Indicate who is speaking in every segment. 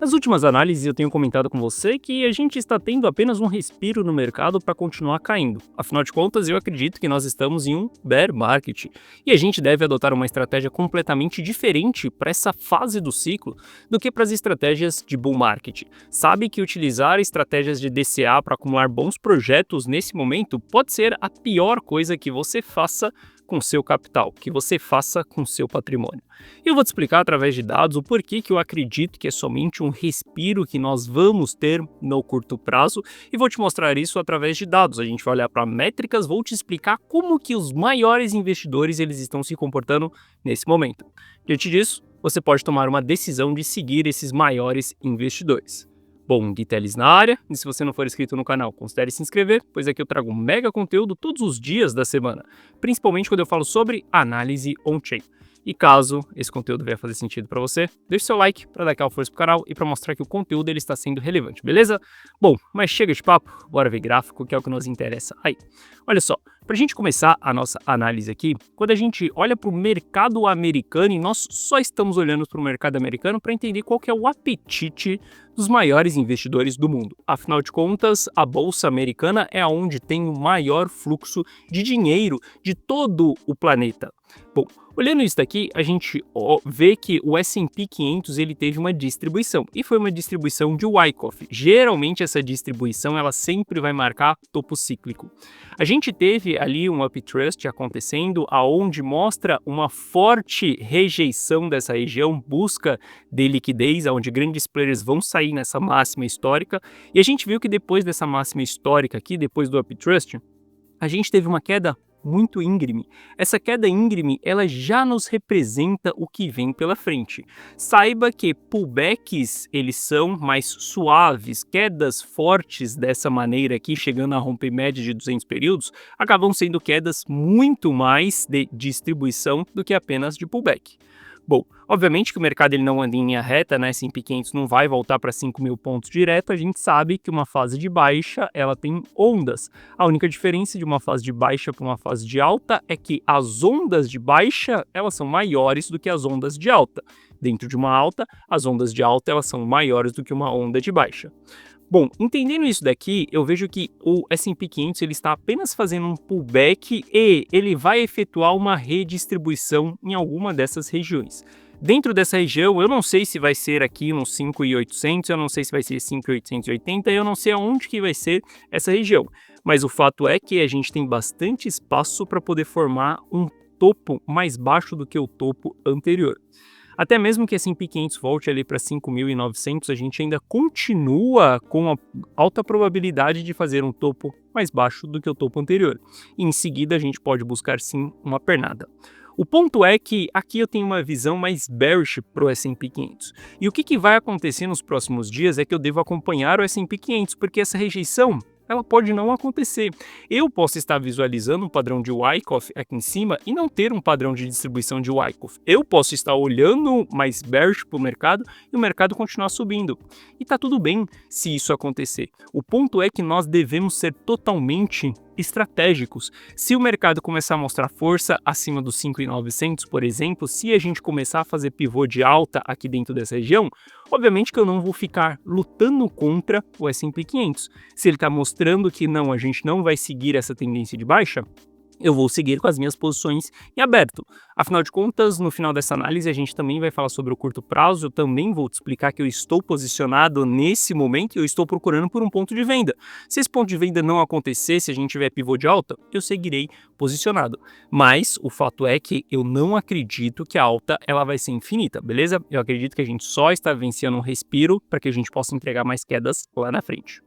Speaker 1: Nas últimas análises eu tenho comentado com você que a gente está tendo apenas um respiro no mercado para continuar caindo. Afinal de contas, eu acredito que nós estamos em um bear market e a gente deve adotar uma estratégia completamente diferente para essa fase do ciclo do que para as estratégias de bull market. Sabe que utilizar estratégias de DCA para acumular bons projetos nesse momento pode ser a pior coisa que você faça com seu capital, que você faça com seu patrimônio. Eu vou te explicar através de dados o porquê que eu acredito que é somente um respiro que nós vamos ter no curto prazo e vou te mostrar isso através de dados. A gente vai olhar para métricas, vou te explicar como que os maiores investidores eles estão se comportando nesse momento. Diante disso, você pode tomar uma decisão de seguir esses maiores investidores. Bom, Gui Teles na área, e se você não for inscrito no canal, considere se inscrever, pois aqui eu trago um mega conteúdo todos os dias da semana, principalmente quando eu falo sobre análise on-chain. E caso esse conteúdo venha fazer sentido para você, deixe seu like para dar aquela força pro canal e para mostrar que o conteúdo ele está sendo relevante, beleza? Bom, mas chega de papo, bora ver gráfico, que é o que nos interessa aí. Olha só, para a gente começar a nossa análise aqui, quando a gente olha para o mercado americano, e nós só estamos olhando para o mercado americano para entender qual que é o apetite dos maiores investidores do mundo. Afinal de contas, a bolsa americana é onde tem o maior fluxo de dinheiro de todo o planeta. Bom, olhando isso daqui, a gente vê que o S&P 500 ele teve uma distribuição, e foi uma distribuição de Wyckoff. Geralmente essa distribuição ela sempre vai marcar topo cíclico. A gente teve ali um uptrust acontecendo, aonde mostra uma forte rejeição dessa região, busca de liquidez, onde grandes players vão sair nessa máxima histórica, e a gente viu que depois dessa máxima histórica aqui, depois do uptrust, a gente teve uma queda muito íngreme. Essa queda íngreme, ela já nos representa o que vem pela frente. Saiba que pullbacks, eles são mais suaves, quedas fortes dessa maneira aqui, chegando a romper média de 200 períodos, acabam sendo quedas muito mais de distribuição do que apenas de pullback. Bom, obviamente que o mercado ele não anda em linha reta, né? S&P 500 não vai voltar para 5.000 pontos direto, a gente sabe que uma fase de baixa, ela tem ondas. A única diferença de uma fase de baixa para uma fase de alta é que as ondas de baixa, elas são maiores do que as ondas de alta. Dentro de uma alta, as ondas de alta, elas são maiores do que uma onda de baixa. Bom, entendendo isso daqui, eu vejo que o S&P 500 ele está apenas fazendo um pullback e ele vai efetuar uma redistribuição em alguma dessas regiões. Dentro dessa região, eu não sei se vai ser aqui no 5.800, eu não sei se vai ser 5.880, eu não sei aonde que vai ser essa região. Mas o fato é que a gente tem bastante espaço para poder formar um topo mais baixo do que o topo anterior. Até mesmo que S&P 500 volte ali para 5.900, a gente ainda continua com a alta probabilidade de fazer um topo mais baixo do que o topo anterior. E em seguida a gente pode buscar sim uma pernada. O ponto é que aqui eu tenho uma visão mais bearish para o S&P 500. E o que vai acontecer nos próximos dias é que eu devo acompanhar o S&P 500, porque essa rejeição ela pode não acontecer. Eu posso estar visualizando um padrão de Wyckoff aqui em cima e não ter um padrão de distribuição de Wyckoff. Eu posso estar olhando mais bearish para o mercado e o mercado continuar subindo. E tá tudo bem se isso acontecer. O ponto é que nós devemos ser totalmente estratégicos. Se o mercado começar a mostrar força acima dos 5.900, por exemplo, se a gente começar a fazer pivô de alta aqui dentro dessa região, obviamente que eu não vou ficar lutando contra o S&P 500. Se ele está mostrando que não, a gente não vai seguir essa tendência de baixa, eu vou seguir com as minhas posições em aberto. Afinal de contas, no final dessa análise, a gente também vai falar sobre o curto prazo, eu também vou te explicar que eu estou posicionado nesse momento e eu estou procurando por um ponto de venda. Se esse ponto de venda não acontecer, se a gente tiver pivô de alta, eu seguirei posicionado. Mas o fato é que eu não acredito que a alta ela vai ser infinita, beleza? Eu acredito que a gente só está vencendo um respiro para que a gente possa entregar mais quedas lá na frente.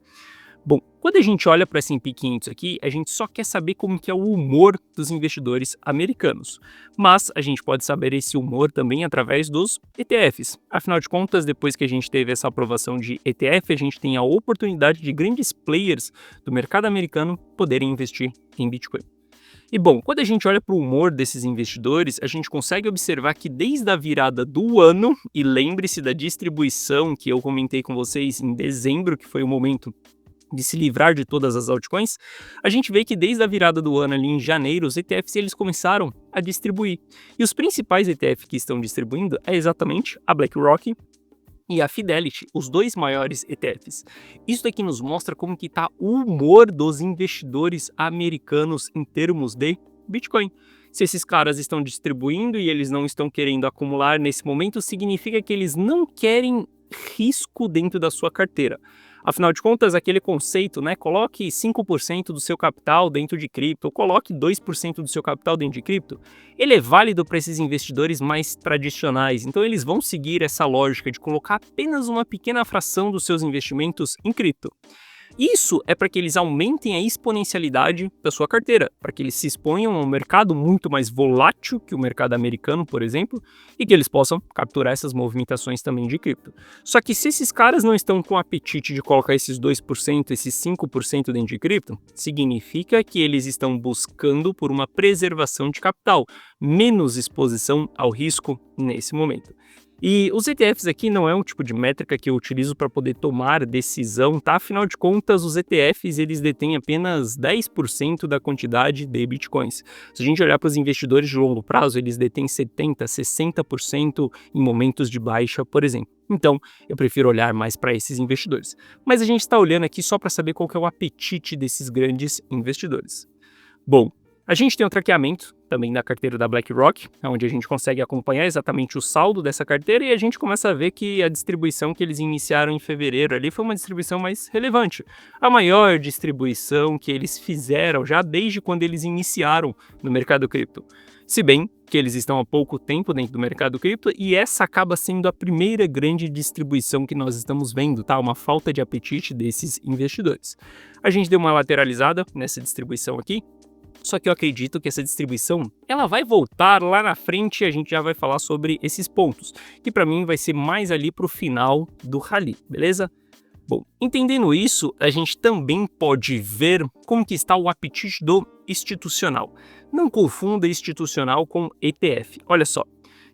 Speaker 1: Bom, quando a gente olha para o S&P 500 aqui, a gente só quer saber como que é o humor dos investidores americanos. Mas a gente pode saber esse humor também através dos ETFs. Afinal de contas, depois que a gente teve essa aprovação de ETF, a gente tem a oportunidade de grandes players do mercado americano poderem investir em Bitcoin. E bom, quando a gente olha para o humor desses investidores, a gente consegue observar que desde a virada do ano, e lembre-se da distribuição que eu comentei com vocês em dezembro, que foi o momento de se livrar de todas as altcoins, a gente vê que desde a virada do ano ali em janeiro, os ETFs eles começaram a distribuir. E os principais ETFs que estão distribuindo é exatamente a BlackRock, e a Fidelity, os dois maiores ETFs. Isso daqui nos mostra como que está o humor dos investidores americanos em termos de Bitcoin. Se esses caras estão distribuindo e eles não estão querendo acumular nesse momento, significa que eles não querem risco dentro da sua carteira. Afinal de contas, aquele conceito, né? Coloque 5% do seu capital dentro de cripto, ou coloque 2% do seu capital dentro de cripto, ele é válido para esses investidores mais tradicionais. Então eles vão seguir essa lógica de colocar apenas uma pequena fração dos seus investimentos em cripto. Isso é para que eles aumentem a exponencialidade da sua carteira, para que eles se exponham a um mercado muito mais volátil que o mercado americano, por exemplo, e que eles possam capturar essas movimentações também de cripto. Só que se esses caras não estão com apetite de colocar esses 2%, esses 5% dentro de cripto, significa que eles estão buscando por uma preservação de capital, menos exposição ao risco nesse momento. E os ETFs aqui não é um tipo de métrica que eu utilizo para poder tomar decisão, tá? Afinal de contas, os ETFs eles detêm apenas 10% da quantidade de bitcoins. Se a gente olhar para os investidores de longo prazo, eles detêm 70%, 60% em momentos de baixa, por exemplo. Então, eu prefiro olhar mais para esses investidores. Mas a gente está olhando aqui só para saber qual que é o apetite desses grandes investidores. Bom, a gente tem um traqueamento também da carteira da BlackRock, onde a gente consegue acompanhar exatamente o saldo dessa carteira e a gente começa a ver que a distribuição que eles iniciaram em fevereiro ali foi uma distribuição mais relevante. A maior distribuição que eles fizeram já desde quando eles iniciaram no mercado cripto. Se bem que eles estão há pouco tempo dentro do mercado cripto e essa acaba sendo a primeira grande distribuição que nós estamos vendo, tá? Uma falta de apetite desses investidores. A gente deu uma lateralizada nessa distribuição aqui. Só que eu acredito que essa distribuição ela vai voltar lá na frente e a gente já vai falar sobre esses pontos, que para mim vai ser mais ali para o final do rally, beleza? Bom, entendendo isso, a gente também pode ver como que está o apetite do institucional. Não confunda institucional com ETF. Olha só,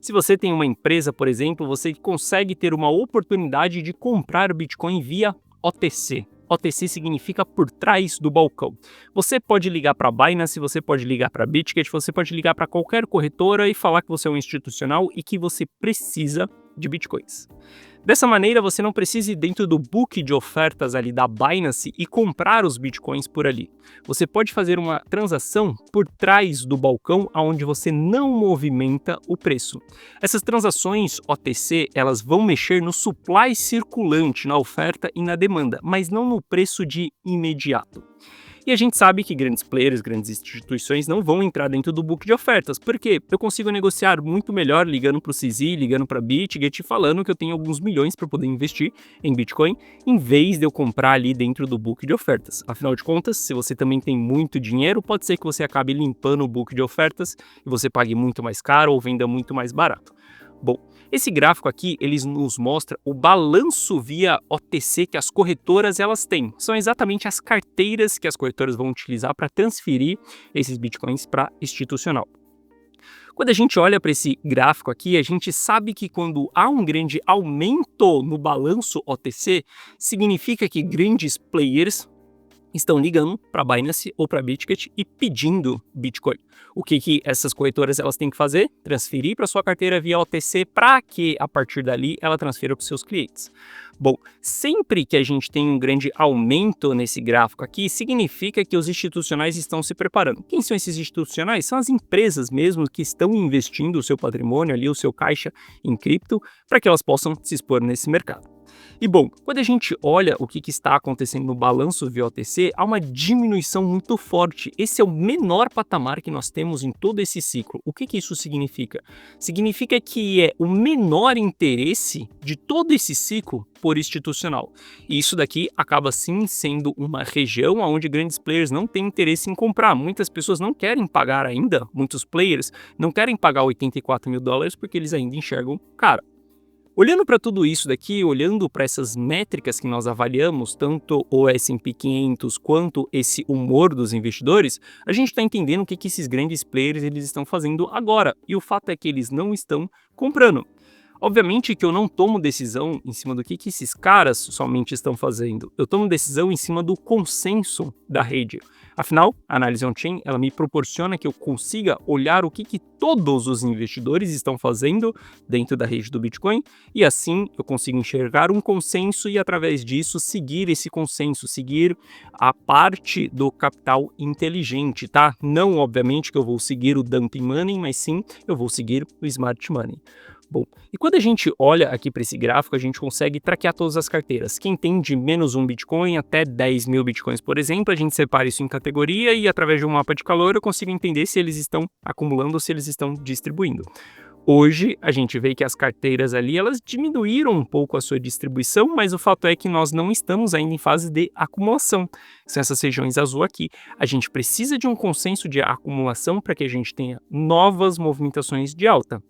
Speaker 1: se você tem uma empresa, por exemplo, você consegue ter uma oportunidade de comprar Bitcoin via OTC. OTC significa por trás do balcão. Você pode ligar para a Binance, você pode ligar para a Bitget, você pode ligar para qualquer corretora e falar que você é um institucional e que você precisa de Bitcoins. Dessa maneira, você não precisa ir dentro do book de ofertas ali da Binance e comprar os Bitcoins por ali. Você pode fazer uma transação por trás do balcão, onde você não movimenta o preço. Essas transações OTC, elas vão mexer no supply circulante, na oferta e na demanda, mas não no preço de imediato. E a gente sabe que grandes players, grandes instituições não vão entrar dentro do book de ofertas, porque eu consigo negociar muito melhor ligando para o CZ, ligando para a Bitget, falando que eu tenho alguns milhões para poder investir em Bitcoin, em vez de eu comprar ali dentro do book de ofertas. Afinal de contas, se você também tem muito dinheiro, pode ser que você acabe limpando o book de ofertas e você pague muito mais caro ou venda muito mais barato. Bom, esse gráfico aqui, ele nos mostra o balanço via OTC que as corretoras elas têm. São exatamente as carteiras que as corretoras vão utilizar para transferir esses bitcoins para institucional. Quando a gente olha para esse gráfico aqui, a gente sabe que quando há um grande aumento no balanço OTC, significa que grandes players estão ligando para a Binance ou para a Bitget e pedindo Bitcoin. O que essas corretoras elas têm que fazer? Transferir para sua carteira via OTC para que, a partir dali, ela transfira para os seus clientes. Bom, sempre que a gente tem um grande aumento nesse gráfico aqui, significa que os institucionais estão se preparando. Quem são esses institucionais? São as empresas mesmo que estão investindo o seu patrimônio ali, o seu caixa em cripto, para que elas possam se expor nesse mercado. E bom, quando a gente olha o que está acontecendo no balanço via OTC, há uma diminuição muito forte. Esse é o menor patamar que nós temos em todo esse ciclo. O que isso significa? Significa que é o menor interesse de todo esse ciclo por institucional. E isso daqui acaba sim sendo uma região onde grandes players não têm interesse em comprar. Muitas pessoas não querem pagar ainda, muitos players não querem pagar $84 mil porque eles ainda enxergam caro. Olhando para tudo isso daqui, olhando para essas métricas que nós avaliamos, tanto o S&P 500 quanto esse humor dos investidores, a gente está entendendo o que esses grandes players eles estão fazendo agora. E o fato é que eles não estão comprando. Obviamente que eu não tomo decisão em cima do que esses caras somente estão fazendo. Eu tomo decisão em cima do consenso da rede. Afinal, a análise on-chain, ela me proporciona que eu consiga olhar o que todos os investidores estão fazendo dentro da rede do Bitcoin e assim eu consigo enxergar um consenso e através disso seguir esse consenso, seguir a parte do capital inteligente, tá? Não, obviamente, que eu vou seguir o dumping money, mas sim eu vou seguir o smart money. Bom, e quando a gente olha aqui para esse gráfico, a gente consegue traquear todas as carteiras. Quem tem de menos 1 Bitcoin até 10 mil Bitcoins, por exemplo, a gente separa isso em categoria e através de um mapa de calor eu consigo entender se eles estão acumulando ou se eles estão distribuindo. Hoje, a gente vê que as carteiras ali, elas diminuíram um pouco a sua distribuição, mas o fato é que nós não estamos ainda em fase de acumulação. São essas regiões azul aqui. A gente precisa de um consenso de acumulação para que a gente tenha novas movimentações de alta.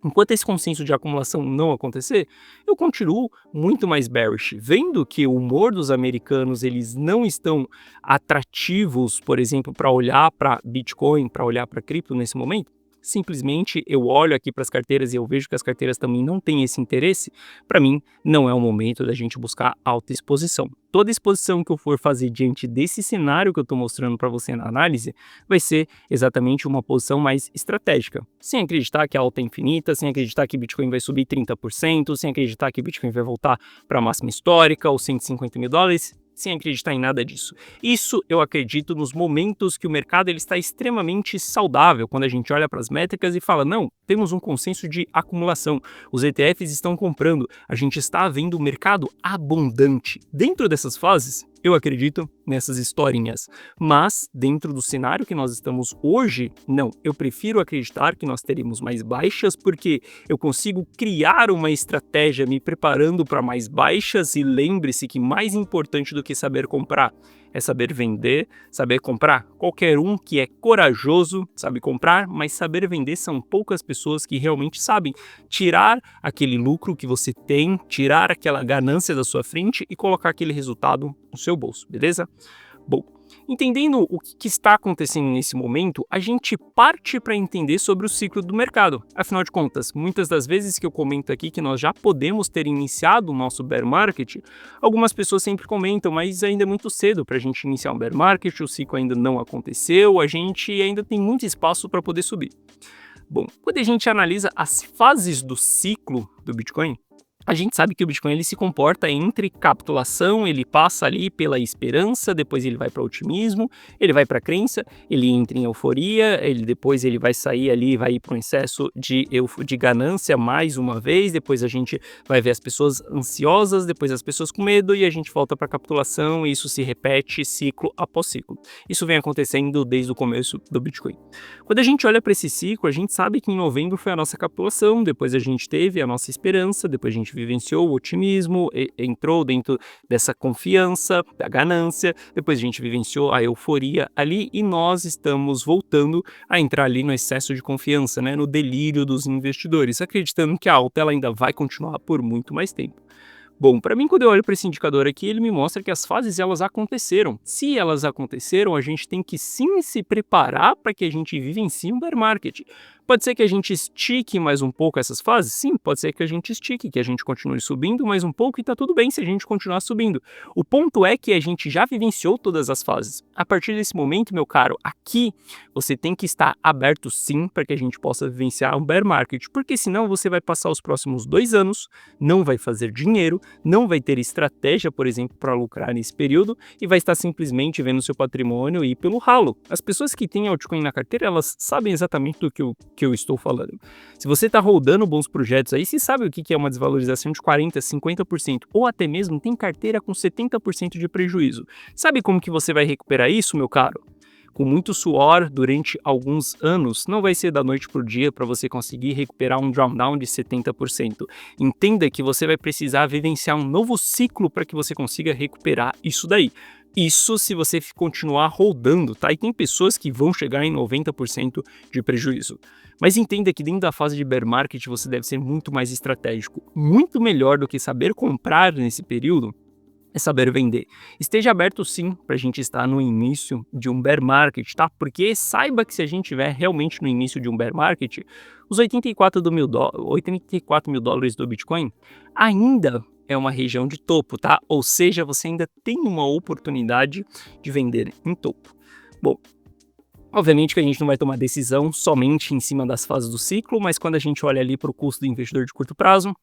Speaker 1: Enquanto esse consenso de acumulação não acontecer, eu continuo muito mais bearish, vendo que o humor dos americanos eles não estão atrativos, por exemplo, para olhar para Bitcoin, para olhar para cripto nesse momento. Simplesmente eu olho aqui para as carteiras e eu vejo que as carteiras também não têm esse interesse. Para mim, não é o momento da gente buscar alta exposição. Toda exposição que eu for fazer diante desse cenário que eu estou mostrando para você na análise vai ser exatamente uma posição mais estratégica. Sem acreditar que a alta é infinita, sem acreditar que Bitcoin vai subir 30%, sem acreditar que Bitcoin vai voltar para a máxima histórica ou 150 mil dólares. Sem acreditar em nada disso. Isso eu acredito nos momentos que o mercado ele está extremamente saudável, quando a gente olha para as métricas e fala, não, temos um consenso de acumulação, os ETFs estão comprando, a gente está vendo o mercado abundante. Dentro dessas fases, eu acredito nessas historinhas, mas dentro do cenário que nós estamos hoje, não, eu prefiro acreditar que nós teremos mais baixas porque eu consigo criar uma estratégia me preparando para mais baixas e lembre-se que mais importante do que saber comprar é saber vender, saber comprar. Qualquer um que é corajoso sabe comprar, mas saber vender são poucas pessoas que realmente sabem tirar aquele lucro que você tem, tirar aquela ganância da sua frente e colocar aquele resultado no seu bolso, beleza? Bom, entendendo o que está acontecendo nesse momento, a gente parte para entender sobre o ciclo do mercado. Afinal de contas, muitas das vezes que eu comento aqui que nós já podemos ter iniciado o nosso bear market, algumas pessoas sempre comentam, mas ainda é muito cedo para a gente iniciar um bear market, o ciclo ainda não aconteceu, a gente ainda tem muito espaço para poder subir. Bom, quando a gente analisa as fases do ciclo do Bitcoin, a gente sabe que o Bitcoin ele se comporta entre capitulação, ele passa ali pela esperança, depois ele vai para otimismo, ele vai para crença, ele entra em euforia, depois ele vai sair ali, vai ir para um excesso de ganância mais uma vez, depois a gente vai ver as pessoas ansiosas, depois as pessoas com medo e a gente volta para capitulação e isso se repete ciclo após ciclo. Isso vem acontecendo desde o começo do Bitcoin. Quando a gente olha para esse ciclo, a gente sabe que em novembro foi a nossa capitulação, depois a gente teve a nossa esperança, depois a gente vivenciou o otimismo, entrou dentro dessa confiança, da ganância, depois a gente vivenciou a euforia ali e nós estamos voltando a entrar ali no excesso de confiança, né, no delírio dos investidores, acreditando que a alta ela ainda vai continuar por muito mais tempo. Bom, para mim, quando eu olho para esse indicador aqui, ele me mostra que as fases elas aconteceram. Se elas aconteceram, a gente tem que sim se preparar para que a gente vivencie um bear market. Pode ser que a gente estique mais um pouco essas fases? Sim, pode ser que a gente estique, que a gente continue subindo mais um pouco e tá tudo bem se a gente continuar subindo. O ponto é que a gente já vivenciou todas as fases. A partir desse momento, meu caro, aqui você tem que estar aberto sim para que a gente possa vivenciar um bear market, porque senão você vai passar os próximos 2 anos, não vai fazer dinheiro, não vai ter estratégia, por exemplo, para lucrar nesse período e vai estar simplesmente vendo seu patrimônio ir pelo ralo. As pessoas que têm altcoin na carteira, elas sabem exatamente do que eu estou falando. Se você está rodando bons projetos aí, você sabe o que é uma desvalorização de 40%, 50% ou até mesmo tem carteira com 70% de prejuízo. Sabe como que você vai recuperar isso, meu caro? Com muito suor durante alguns anos, não vai ser da noite para o dia para você conseguir recuperar um drawdown de 70%. Entenda que você vai precisar vivenciar um novo ciclo para que você consiga recuperar isso daí. Isso se você continuar rodando, tá? E tem pessoas que vão chegar em 90% de prejuízo. Mas entenda que dentro da fase de bear market você deve ser muito mais estratégico. Muito melhor do que saber comprar nesse período é saber vender. Esteja aberto sim para a gente estar no início de um bear market, tá? Porque saiba que se a gente estiver realmente no início de um bear market, os 84 mil dólares do Bitcoin ainda é uma região de topo, tá? Ou seja, você ainda tem uma oportunidade de vender em topo. Bom, obviamente que a gente não vai tomar decisão somente em cima das fases do ciclo, mas quando a gente olha ali para o custo do investidor de curto prazo,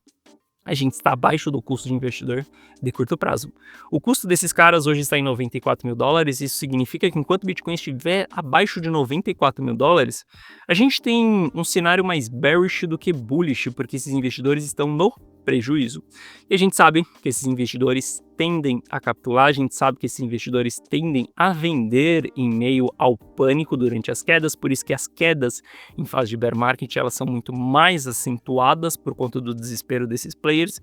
Speaker 1: a gente está abaixo do custo de investidor de curto prazo. O custo desses caras hoje está em 94 mil dólares, isso significa que enquanto o Bitcoin estiver abaixo de 94 mil dólares, a gente tem um cenário mais bearish do que bullish, porque esses investidores estão no prejuízo. E a gente sabe que esses investidores tendem a capitular, a gente sabe que esses investidores tendem a vender em meio ao pânico durante as quedas, por isso que as quedas em fase de bear market elas são muito mais acentuadas por conta do desespero desses players.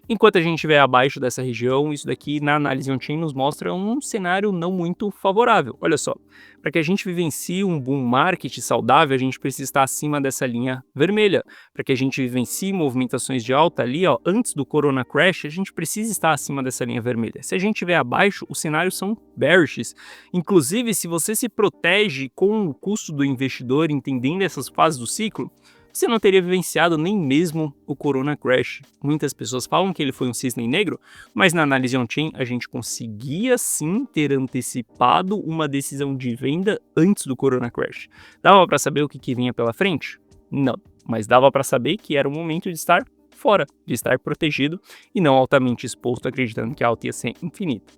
Speaker 1: Enquanto a gente estiver abaixo dessa região, isso daqui na análise on-chain nos mostra um cenário não muito favorável. Olha só, para que a gente vivencie um bull market saudável, a gente precisa estar acima dessa linha vermelha. Para que a gente vivencie movimentações de alta ali, ó, antes do Corona Crash, a gente precisa estar acima dessa linha vermelha. Se a gente estiver abaixo, os cenários são bearish. Inclusive, se você se protege com o custo do investidor, entendendo essas fases do ciclo, você não teria vivenciado nem mesmo o Corona Crash. Muitas pessoas falam que ele foi um cisne negro, mas na análise on-chain a gente conseguia sim ter antecipado uma decisão de venda antes do Corona Crash. Dava para saber o que vinha pela frente? Não, mas dava para saber que era o momento de estar fora, de estar protegido e não altamente exposto acreditando que a alta ia ser infinita.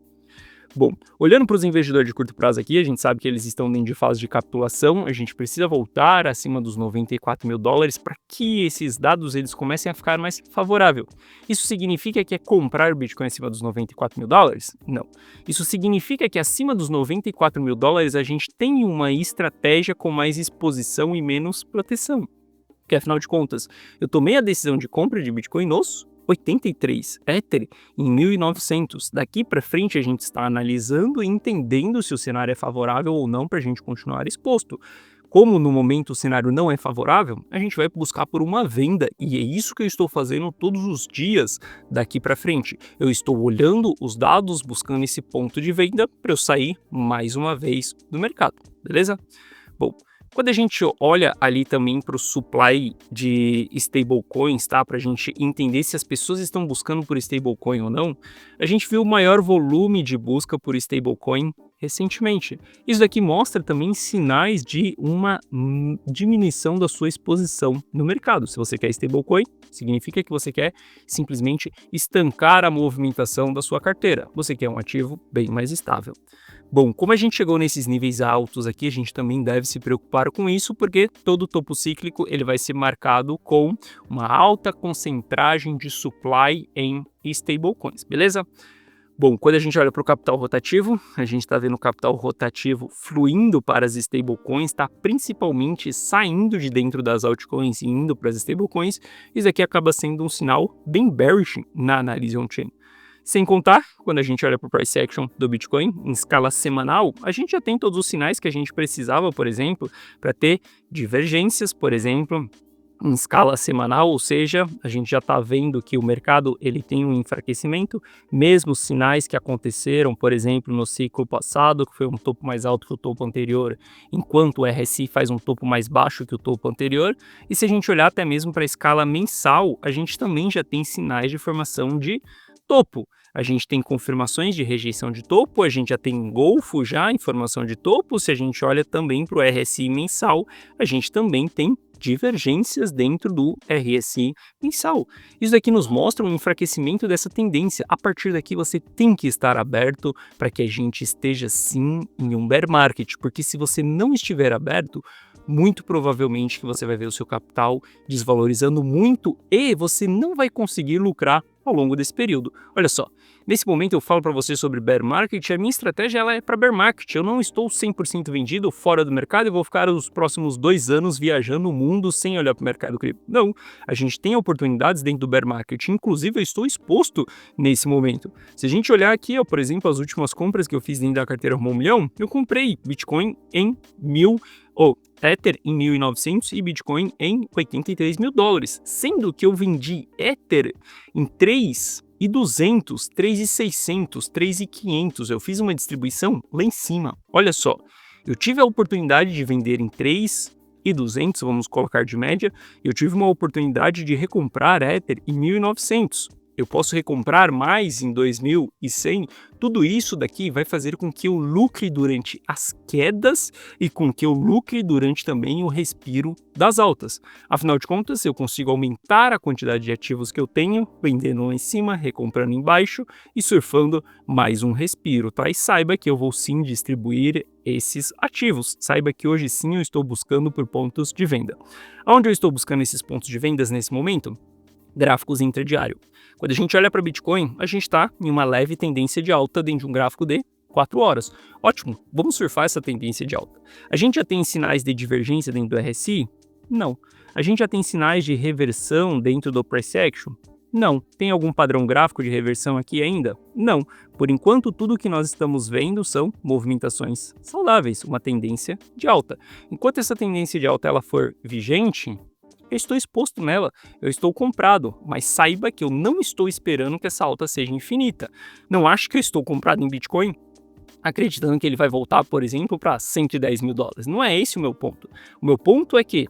Speaker 1: Bom, olhando para os investidores de curto prazo aqui, a gente sabe que eles estão dentro de fase de capitulação, a gente precisa voltar acima dos 94 mil dólares para que esses dados eles comecem a ficar mais favorável. Isso significa que é comprar Bitcoin acima dos 94 mil dólares? Não. Isso significa que acima dos 94 mil dólares a gente tem uma estratégia com mais exposição e menos proteção. Porque afinal de contas, eu tomei a decisão de compra de Bitcoin nos 83 Ether em 1.900. Daqui para frente a gente está analisando e entendendo se o cenário é favorável ou não para a gente continuar exposto. Como no momento o cenário não é favorável, a gente vai buscar por uma venda e é isso que eu estou fazendo todos os dias daqui para frente. Eu estou olhando os dados, buscando esse ponto de venda para eu sair mais uma vez do mercado, beleza? Bom, quando a gente olha ali também para o supply de stablecoins, tá? Para a gente entender se as pessoas estão buscando por stablecoin ou não, a gente viu o maior volume de busca por stablecoin recentemente. Isso daqui mostra também sinais de uma diminuição da sua exposição no mercado. Se você quer stablecoin, significa que você quer simplesmente estancar a movimentação da sua carteira. Você quer um ativo bem mais estável. Bom, como a gente chegou nesses níveis altos aqui, a gente também deve se preocupar com isso, porque todo topo cíclico ele vai ser marcado com uma alta concentragem de supply em stablecoins, beleza? Bom, quando a gente olha para o capital rotativo, a gente está vendo o capital rotativo fluindo para as stablecoins, está principalmente saindo de dentro das altcoins e indo para as stablecoins. Isso aqui acaba sendo um sinal bem bearish na análise on-chain. Sem contar, quando a gente olha para o price action do Bitcoin em escala semanal, a gente já tem todos os sinais que a gente precisava, por exemplo, para ter divergências, por exemplo, em escala semanal, ou seja, a gente já está vendo que o mercado ele tem um enfraquecimento, mesmo os sinais que aconteceram, por exemplo, no ciclo passado, que foi um topo mais alto que o topo anterior, enquanto o RSI faz um topo mais baixo que o topo anterior, e se a gente olhar até mesmo para a escala mensal, a gente também já tem sinais de formação de topo. A gente tem confirmações de rejeição de topo, a gente já tem engolfo já em formação de topo. Se a gente olha também para o RSI mensal, a gente também tem divergências dentro do RSI mensal. Isso daqui nos mostra um enfraquecimento dessa tendência. A partir daqui você tem que estar aberto para que a gente esteja sim em um bear market, porque se você não estiver aberto, muito provavelmente que você vai ver o seu capital desvalorizando muito e você não vai conseguir lucrar ao longo desse período. Olha só, nesse momento eu falo para você sobre bear market, a minha estratégia ela é para bear market, eu não estou 100% vendido fora do mercado e vou ficar os próximos 2 anos viajando o mundo sem olhar para o mercado cripto. Não, a gente tem oportunidades dentro do bear market, inclusive eu estou exposto nesse momento. Se a gente olhar aqui, ó, por exemplo, as últimas compras que eu fiz dentro da carteira Rumo 1 milhão, eu comprei Bitcoin em 1.000, Ether em 1.900 e Bitcoin em 83 mil dólares, sendo que eu vendi Ether em 3 e 3.200, 3.600, 3.500. Eu fiz uma distribuição lá em cima. Olha só, eu tive a oportunidade de vender em 3.200, vamos colocar de média, e eu tive uma oportunidade de recomprar Ether em 1.900. Eu posso recomprar mais em 2.100. Tudo isso daqui vai fazer com que eu lucre durante as quedas e com que eu lucre durante também o respiro das altas. Afinal de contas, eu consigo aumentar a quantidade de ativos que eu tenho, vendendo lá em cima, recomprando embaixo e surfando mais um respiro, tá? E saiba que eu vou sim distribuir esses ativos. Saiba que hoje sim eu estou buscando por pontos de venda. Onde eu estou buscando esses pontos de vendas nesse momento? Gráficos intradiário. Quando a gente olha para Bitcoin, a gente está em uma leve tendência de alta dentro de um gráfico de 4 horas. Ótimo, vamos surfar essa tendência de alta. A gente já tem sinais de divergência dentro do RSI? Não. A gente já tem sinais de reversão dentro do Price Action? Não. Tem algum padrão gráfico de reversão aqui ainda? Não. Por enquanto, tudo que nós estamos vendo são movimentações saudáveis, uma tendência de alta. Enquanto essa tendência de alta ela for vigente, eu estou exposto nela, eu estou comprado, mas saiba que eu não estou esperando que essa alta seja infinita. Não acho que eu estou comprado em Bitcoin acreditando que ele vai voltar, por exemplo, para 110 mil dólares. Não é esse o meu ponto. O meu ponto é que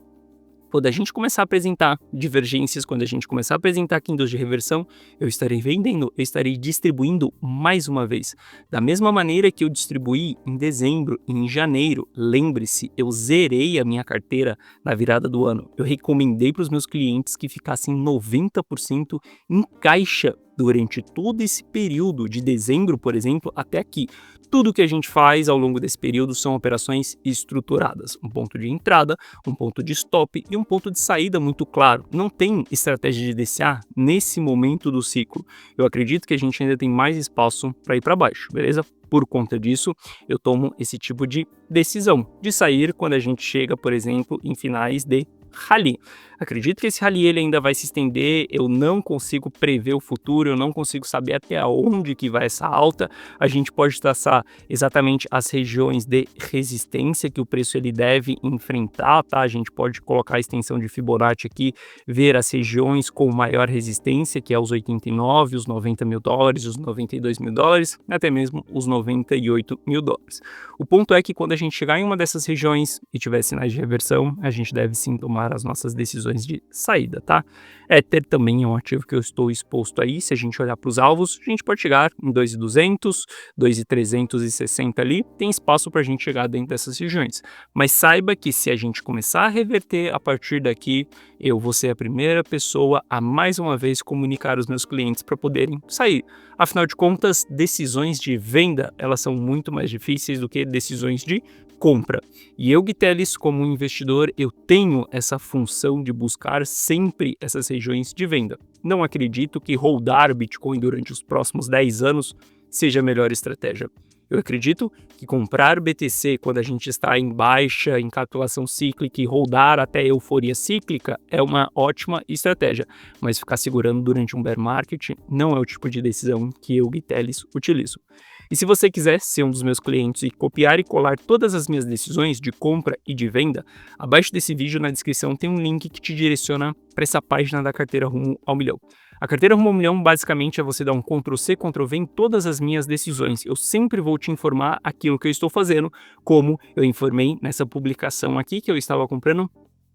Speaker 1: quando a gente começar a apresentar divergências, quando a gente começar a apresentar candles de reversão, eu estarei vendendo, eu estarei distribuindo mais uma vez. Da mesma maneira que eu distribuí em dezembro e em janeiro, lembre-se, eu zerei a minha carteira na virada do ano. Eu recomendei para os meus clientes que ficassem 90% em caixa durante todo esse período de dezembro, por exemplo, até aqui. Tudo que a gente faz ao longo desse período são operações estruturadas. Um ponto de entrada, um ponto de stop e um ponto de saída muito claro. Não tem estratégia de DCA nesse momento do ciclo. Eu acredito que a gente ainda tem mais espaço para ir para baixo, beleza? Por conta disso, eu tomo esse tipo de decisão de sair quando a gente chega, por exemplo, em finais de rally. Acredito que esse rally ele ainda vai se estender, eu não consigo prever o futuro, eu não consigo saber até onde que vai essa alta. A gente pode traçar exatamente as regiões de resistência que o preço ele deve enfrentar, tá? A gente pode colocar a extensão de Fibonacci aqui, ver as regiões com maior resistência, que é os 89, os 90 mil dólares, os 92 mil dólares, até mesmo os 98 mil dólares. O ponto é que quando a gente chegar em uma dessas regiões e tiver sinais de reversão, a gente deve sim tomar as nossas decisões de saída, tá? Ether também é um ativo que eu estou exposto aí. Se a gente olhar para os alvos, a gente pode chegar em 2.200, 2.360 ali, tem espaço para a gente chegar dentro dessas regiões. Mas saiba que se a gente começar a reverter a partir daqui, eu vou ser a primeira pessoa a mais uma vez comunicar os meus clientes para poderem sair. Afinal de contas, decisões de venda, elas são muito mais difíceis do que decisões de compra. E eu, Guitelis, como um investidor, eu tenho essa função de buscar sempre essas regiões de venda. Não acredito que holdar Bitcoin durante os próximos 10 anos seja a melhor estratégia. Eu acredito que comprar BTC quando a gente está em baixa, em capitulação cíclica e holdar até euforia cíclica é uma ótima estratégia, mas ficar segurando durante um bear market não é o tipo de decisão que eu, Guitelis, utilizo. E se você quiser ser um dos meus clientes e copiar e colar todas as minhas decisões de compra e de venda, abaixo desse vídeo na descrição tem um link que te direciona para essa página da carteira Rumo ao Milhão. A carteira Rumo ao Milhão basicamente é você dar um Ctrl+C, Ctrl+V em todas as minhas decisões. Eu sempre vou te informar aquilo que eu estou fazendo, como eu informei nessa publicação aqui que eu estava comprando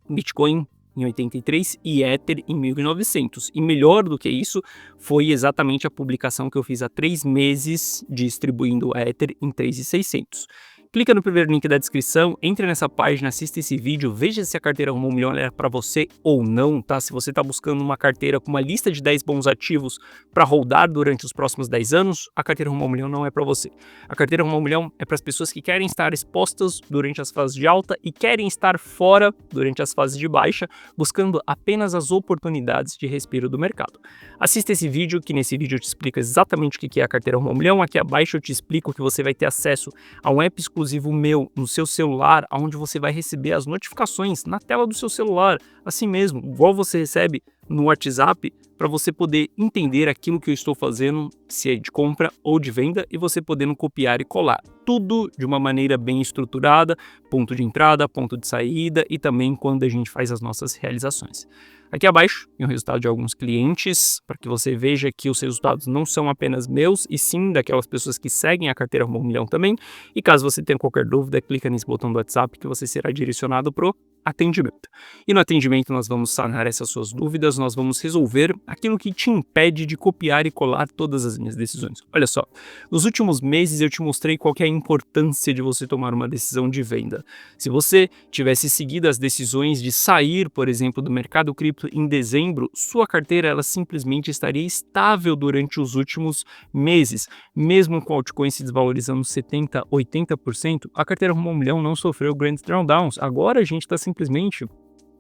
Speaker 1: Bitcoin em 83 e Ether em 1.900. E melhor do que isso, foi exatamente a publicação que eu fiz há 3 meses distribuindo Ether em 3.600. Clica no primeiro link da descrição, entre nessa página, assista esse vídeo, veja se a carteira Rumo ao Milhão é para você ou não, tá? Se você está buscando uma carteira com uma lista de 10 bons ativos para holdar durante os próximos 10 anos, a carteira Rumo ao Milhão não é para você. A carteira Rumo ao Milhão é para as pessoas que querem estar expostas durante as fases de alta e querem estar fora durante as fases de baixa, buscando apenas as oportunidades de respiro do mercado. Assista esse vídeo, que nesse vídeo eu te explico exatamente o que é a carteira Rumo ao Milhão. Aqui abaixo eu te explico que você vai ter acesso a um app exclusivo meu no seu celular, onde você vai receber as notificações na tela do seu celular, assim mesmo, igual você recebe no WhatsApp, para você poder entender aquilo que eu estou fazendo, se é de compra ou de venda, e você podendo copiar e colar. Tudo de uma maneira bem estruturada, ponto de entrada, ponto de saída e também quando a gente faz as nossas realizações. Aqui abaixo tem o resultado de alguns clientes, para que você veja que os resultados não são apenas meus, e sim daquelas pessoas que seguem a carteira Rumo ao Milhão também. E caso você tenha qualquer dúvida, clica nesse botão do WhatsApp que você será direcionado para o atendimento. E no atendimento nós vamos sanar essas suas dúvidas, nós vamos resolver aquilo que te impede de copiar e colar todas as minhas decisões. Olha só, nos últimos meses eu te mostrei qual que é a importância de você tomar uma decisão de venda. Se você tivesse seguido as decisões de sair, por exemplo, do mercado cripto em dezembro, sua carteira ela simplesmente estaria estável durante os últimos meses. Mesmo com o altcoin se desvalorizando 70%, 80%, a carteira Rumo ao Milhão não sofreu grandes drawdowns. Agora a gente está simplesmente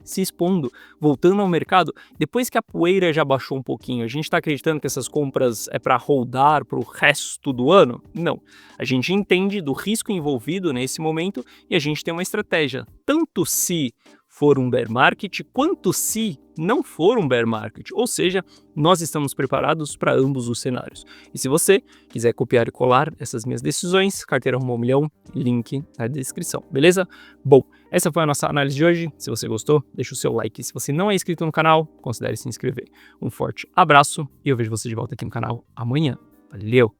Speaker 1: se expondo, voltando ao mercado, depois que a poeira já baixou um pouquinho. A gente está acreditando que essas compras é para holdar para o resto do ano? Não. A gente entende do risco envolvido nesse momento e a gente tem uma estratégia, tanto se for um bear market, quanto se não for um bear market, ou seja, nós estamos preparados para ambos os cenários. E se você quiser copiar e colar essas minhas decisões, carteira Rumo ao Milhão, link na descrição, beleza? Bom, essa foi a nossa análise de hoje. Se você gostou, deixa o seu like. Se você não é inscrito no canal, considere se inscrever. Um forte abraço e eu vejo você de volta aqui no canal amanhã. Valeu!